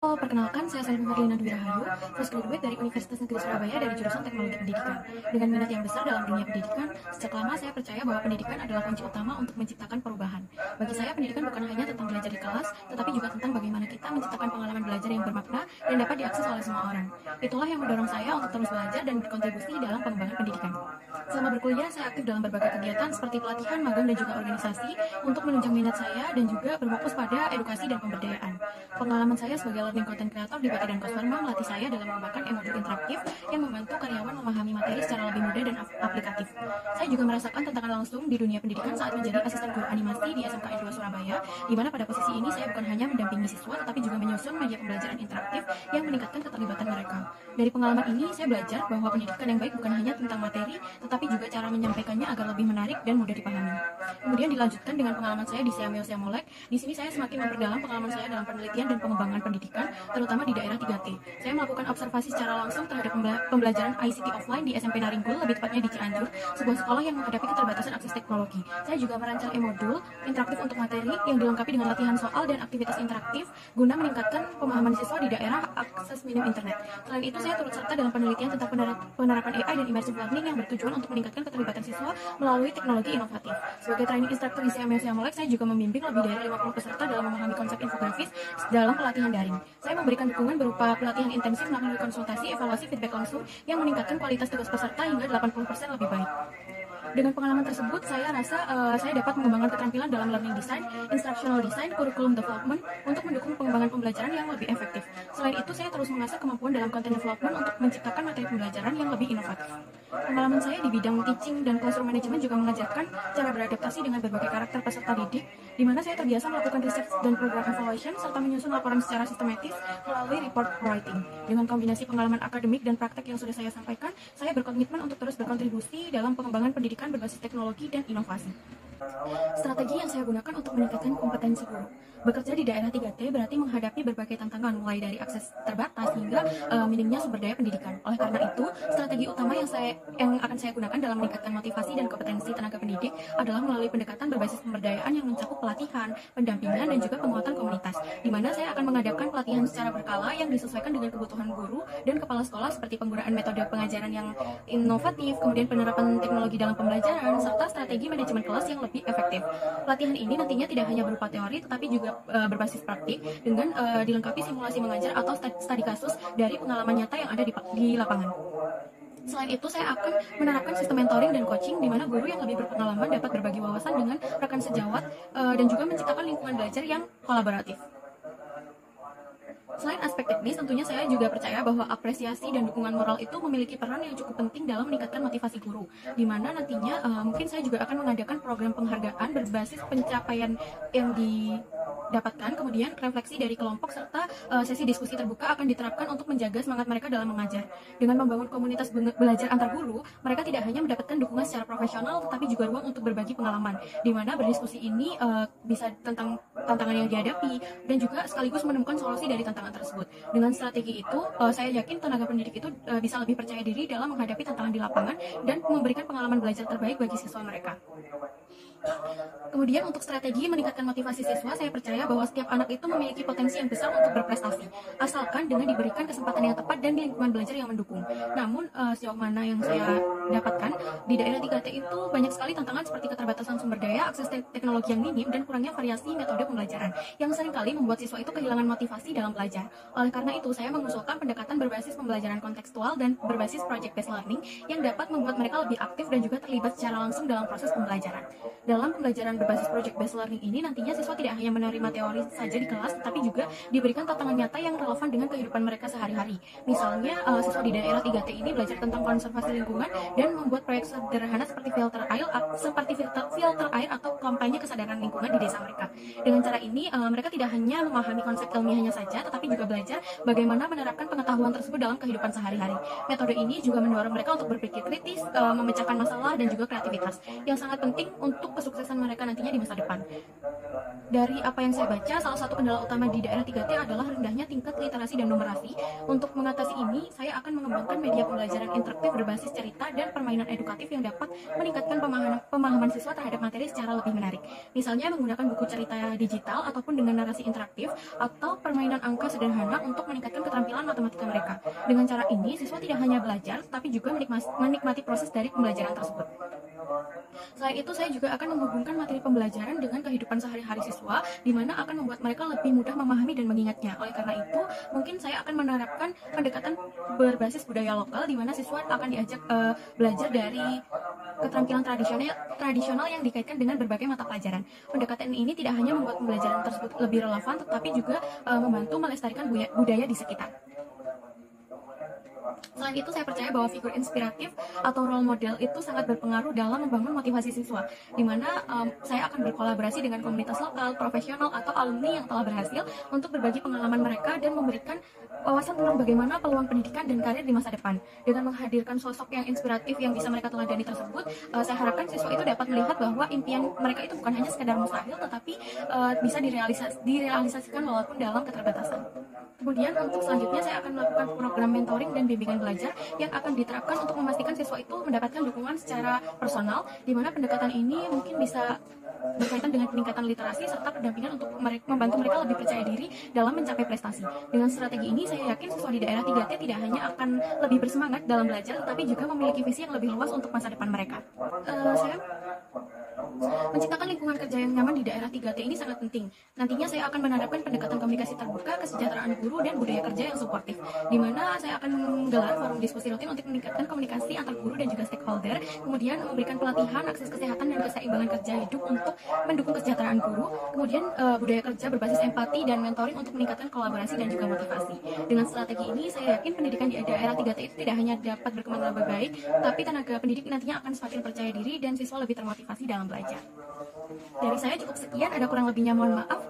Perkenalkan, saya Salma Ferdinand Dwi Rahayu, fresh graduate dari Universitas Negeri Surabaya dari jurusan Teknologi Pendidikan. Dengan minat yang besar dalam dunia pendidikan, sejak lama saya percaya bahwa pendidikan adalah kunci utama untuk menciptakan perubahan. Bagi saya, pendidikan bukan hanya tentang belajar di kelas, tetapi juga tentang bagaimana kita menciptakan pengalaman belajar yang bermakna dan dapat diakses oleh semua orang. Itulah yang mendorong saya untuk terus belajar dan berkontribusi dalam pengembangan pendidikan. Selama berkuliah, saya aktif dalam berbagai kegiatan seperti pelatihan, magang, dan juga organisasi untuk menunjang minat saya dan juga berfokus pada edukasi dan pemberdayaan. Pengalaman saya sebagai learning content creator di PT dan Kosmarma melatih saya dalam mengembangkan e-modul interaktif yang membantu karyawan memahami materi secara lebih mudah dan aplikatif. Saya juga merasakan tantangan langsung di dunia pendidikan saat menjadi asisten guru animasi di SMKN 2 Surabaya, di mana pada posisi ini saya bukan hanya mendampingi siswa, tetapi juga menyusun media pembelajaran interaktif yang meningkatkan keterlibatan mereka. Dari pengalaman ini, saya belajar bahwa pendidikan yang baik bukan hanya tentang materi, tetapi juga cara menyampaikannya agar lebih menarik dan mudah dipahami. Kemudian dilanjutkan dengan pengalaman saya di Siameo Siamolek. Di sini saya semakin memperdalam pengalaman saya dalam penelitian dan pengembangan pendidikan, terutama di daerah 3T. Saya melakukan observasi secara langsung terhadap pembelajaran ICT offline di SMP Naringgul, lebih tepatnya di Cianjur, sebuah sekolah yang menghadapi keterbatasan akses teknologi. Saya juga merancang e-modul interaktif untuk materi yang dilengkapi dengan latihan soal dan aktivitas interaktif guna meningkatkan pemahaman siswa di daerah akses minim internet. Selain itu, saya turut serta dalam penelitian tentang penerapan AI dan immersive learning yang bertujuan untuk meningkatkan keterlibatan siswa melalui teknologi inovatif. Sebagai training instructor di Siameo Siamolek, saya juga membimbing lebih dari 50 peserta dalam memahami konsep infografis dalam pelatihan daring. Saya memberikan dukungan berupa pelatihan intensif melalui konsultasi, evaluasi, feedback langsung yang meningkatkan kualitas tugas peserta hingga 80% lebih baik. Dengan pengalaman tersebut, saya rasa saya dapat mengembangkan keterampilan dalam learning design, instructional design, curriculum development untuk mendukung pengembangan pembelajaran yang lebih efektif. Selain itu, saya terus mengasah kemampuan dalam content development untuk menciptakan materi pembelajaran yang lebih inovatif. Pengalaman saya di bidang teaching dan classroom management juga mengajarkan cara beradaptasi dengan berbagai karakter peserta didik, di mana saya terbiasa melakukan research dan program evaluation serta menyusun laporan secara sistematis melalui report writing. Dengan kombinasi pengalaman akademik dan praktek yang sudah saya sampaikan, saya berkomitmen untuk terus berkontribusi dalam pengembangan pendidikan berbasis teknologi dan inovasi. Strategi yang saya gunakan untuk meningkatkan kompetensi guru. Bekerja di daerah 3T berarti menghadapi berbagai tantangan, mulai dari akses terbatas hingga minimnya sumber daya pendidikan. Oleh karena itu, strategi utama yang akan saya gunakan dalam meningkatkan motivasi dan kompetensi tenaga pendidik adalah melalui pendekatan berbasis pemberdayaan yang mencakup pelatihan, pendampingan, dan juga penguatan komunitas, di mana saya akan mengadakan pelatihan secara berkala yang disesuaikan dengan kebutuhan guru dan kepala sekolah, seperti penggunaan metode pengajaran yang inovatif, kemudian penerapan teknologi dalam pembelajaran, serta strategi manajemen kelas yang lebih efektif. Pelatihan ini nantinya tidak hanya berupa teori, tetapi juga berbasis praktik dengan dilengkapi simulasi mengajar atau studi kasus dari pengalaman nyata yang ada di lapangan. Selain itu, saya akan menerapkan sistem mentoring dan coaching, di mana guru yang lebih berpengalaman dapat berbagi wawasan dengan rekan sejawat dan juga menciptakan lingkungan belajar yang kolaboratif. Selain aspek teknis, tentunya saya juga percaya bahwa apresiasi dan dukungan moral itu memiliki peran yang cukup penting dalam meningkatkan motivasi guru, di mana nantinya mungkin saya juga akan mengadakan program penghargaan berbasis pencapaian yang didapatkan, kemudian refleksi dari kelompok, serta sesi diskusi terbuka akan diterapkan untuk menjaga semangat mereka dalam mengajar. Dengan membangun komunitas belajar antar guru, mereka tidak hanya mendapatkan dukungan secara profesional, tetapi juga ruang untuk berbagi pengalaman, di mana berdiskusi ini bisa tentang tantangan yang dihadapi dan juga sekaligus menemukan solusi dari tantangan tersebut. Dengan strategi itu, saya yakin tenaga pendidik itu bisa lebih percaya diri dalam menghadapi tantangan di lapangan dan memberikan pengalaman belajar terbaik bagi siswa mereka. Kemudian untuk strategi meningkatkan motivasi siswa, saya percaya bahwa setiap anak itu memiliki potensi yang besar untuk berprestasi, asalkan dengan diberikan kesempatan yang tepat dan lingkungan belajar yang mendukung. Namun, sejauh mana yang saya dapatkan, di daerah 3T itu banyak sekali tantangan seperti keterbatasan sumber daya, akses teknologi yang minim, dan kurangnya variasi metode pembelajaran, yang seringkali membuat siswa itu kehilangan motivasi dalam belajar. Oleh karena itu, saya mengusulkan pendekatan berbasis pembelajaran kontekstual dan berbasis project-based learning yang dapat membuat mereka lebih aktif dan juga terlibat secara langsung dalam proses pembelajaran. Dalam pembelajaran berbasis project-based learning ini, nantinya siswa tidak hanya menerima teori saja di kelas, tetapi juga diberikan tantangan nyata yang relevan dengan kehidupan mereka sehari-hari. Misalnya, siswa di daerah 3T ini belajar tentang konservasi lingkungan dan membuat proyek sederhana seperti filter air atau kampanye kesadaran lingkungan di desa mereka. Dengan cara ini, mereka tidak hanya memahami konsep ilmiahnya saja, tetapi juga belajar bagaimana menerapkan pengetahuan tersebut dalam kehidupan sehari-hari. Metode ini juga mendorong mereka untuk berpikir kritis, memecahkan masalah, dan juga kreativitas, yang sangat penting untuk kesuksesan mereka nantinya di masa depan. Dari apa yang saya baca, salah satu kendala utama di daerah 3T adalah rendahnya tingkat literasi dan numerasi. Untuk mengatasi ini, saya akan mengembangkan media pembelajaran interaktif berbasis cerita dan permainan edukatif yang dapat meningkatkan pemahaman siswa terhadap materi secara lebih menarik. Misalnya menggunakan buku cerita digital ataupun dengan narasi interaktif atau permainan angka sederhana untuk meningkatkan keterampilan matematika mereka. Dengan cara ini, siswa tidak hanya belajar, tapi juga menikmati proses dari pembelajaran tersebut. Selain itu, saya juga akan menghubungkan materi pembelajaran dengan kehidupan sehari-hari siswa, di mana akan membuat mereka lebih mudah memahami dan mengingatnya. Oleh karena itu, mungkin saya akan menerapkan pendekatan berbasis budaya lokal, di mana siswa akan diajak belajar dari keterampilan tradisional yang dikaitkan dengan berbagai mata pelajaran. Pendekatan ini tidak hanya membuat pembelajaran tersebut lebih relevan, tetapi juga membantu melestarikan budaya di sekitar. Selain itu, saya percaya bahwa figur inspiratif atau role model itu sangat berpengaruh dalam membangun motivasi siswa, di mana saya akan berkolaborasi dengan komunitas lokal, profesional, atau alumni yang telah berhasil untuk berbagi pengalaman mereka dan memberikan wawasan tentang bagaimana peluang pendidikan dan karir di masa depan. Dengan menghadirkan sosok yang inspiratif yang bisa mereka teladani tersebut, saya harapkan siswa itu dapat melihat bahwa impian mereka itu bukan hanya sekedar mustahil, tetapi bisa direalisasikan walaupun dalam keterbatasan. Kemudian untuk selanjutnya saya akan melakukan program mentoring dan bimbingan belajar yang akan diterapkan untuk memastikan siswa itu mendapatkan dukungan secara personal, di mana pendekatan ini mungkin bisa berkaitan dengan peningkatan literasi serta pendampingan untuk membantu mereka lebih percaya diri dalam mencapai prestasi. Dengan strategi ini, saya yakin siswa di daerah 3T tidak hanya akan lebih bersemangat dalam belajar, tetapi juga memiliki visi yang lebih luas untuk masa depan mereka. Menciptakan lingkungan kerja yang nyaman di daerah 3T ini sangat penting. Nantinya saya akan menerapkan pendekatan komunikasi terbuka, kesejahteraan guru, dan budaya kerja yang suportif, di mana saya akan menggelar forum diskusi rutin untuk meningkatkan komunikasi antar guru dan juga stakeholder, kemudian memberikan pelatihan, akses kesehatan, dan keseimbangan kerja hidup untuk mendukung kesejahteraan guru, kemudian budaya kerja berbasis empati dan mentoring untuk meningkatkan kolaborasi dan juga motivasi. Dengan strategi ini, saya yakin pendidikan di daerah 3T itu tidak hanya dapat berkembang lebih baik, tapi tenaga pendidik nantinya akan semakin percaya diri dan siswa lebih termotivasi dalam belajar. Dari saya cukup sekian, ada kurang lebihnya mohon maaf.